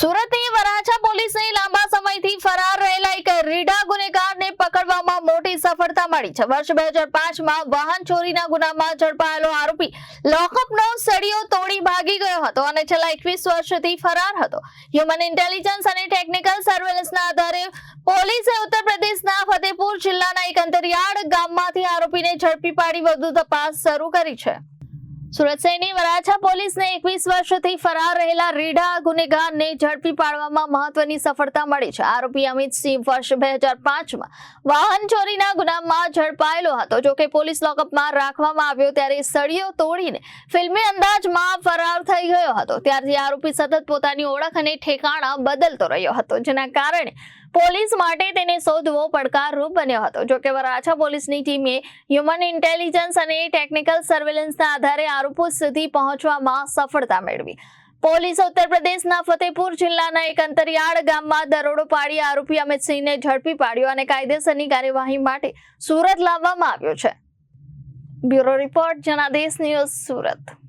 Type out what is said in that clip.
સુરતની વરાછા પોલીસને લાંબા સમયથી ફરાર રહેલા એક રીઢા ગુનેગારને પકડવામાં મોટી સફળતા મળી છે। વર્ષ 2005માં વાહન ચોરીના ગુનામાં ઝડપાયેલો આરોપી લોકઅપનો સળિયો તોડી ભાગી ગયો હતો અને છેલ્લા 21 વર્ષથી ફરાર હતો। હ્યુમન ઇન્ટેલિજન્સ અને ટેકનિકલ સર્વેલન્સના આધારે પોલીસે ઉત્તર પ્રદેશના ફતેપુર જિલ્લાના એક અંતરિયાળ ગામમાંથી આરોપીને ઝડપી પાડી વધુ તપાસ શરૂ કરી છે। સુરત શહેરની વરાછા પોલીસને 21 વર્ષથી ફરાર રહેલા રીઢા ગુનેગારને ઝડપી પાડવામાં મહત્વની સફળતા મળી છે। આરોપી અમિત સિંહ વર્ષ 2005માં વાહન ચોરીના ગુનામાં ઝડપાયેલો હતો। જોકે પોલીસ લોકઅપમાં રાખવામાં આવ્યો ત્યારે સળિયો તોડીને ફિલ્મી અંદાજમાં ફરાર થઈ ગયો હતો। ત્યારથી આરોપી સતત પોતાની ઓળખ અને ઠેકાણા બદલતો રહ્યો હતો, જેના કારણે પોલીસ માટે તેને શોધવો પડકારરૂપ બન્યો હતો। જોકે વરાછા પોલીસની ટીમે હ્યુમન ઇન્ટેલિજન્સ અને ટેકનિકલ સર્વેલન્સના આધારે આરોપી સુધી પહોંચવામાં સફળતા મેળવી। પોલીસે ઉત્તર પ્રદેશના ફતેપુર જિલ્લાના એક અંતરિયાળ ગામમાં દરોડો પાડી આરોપી અમિત સિંહને ઝડપી પાડ્યો અને કાયદેસરની કાર્યવાહી માટે સુરત લાવવામાં આવ્યો છે। Bureau report Janadesh news, Surat.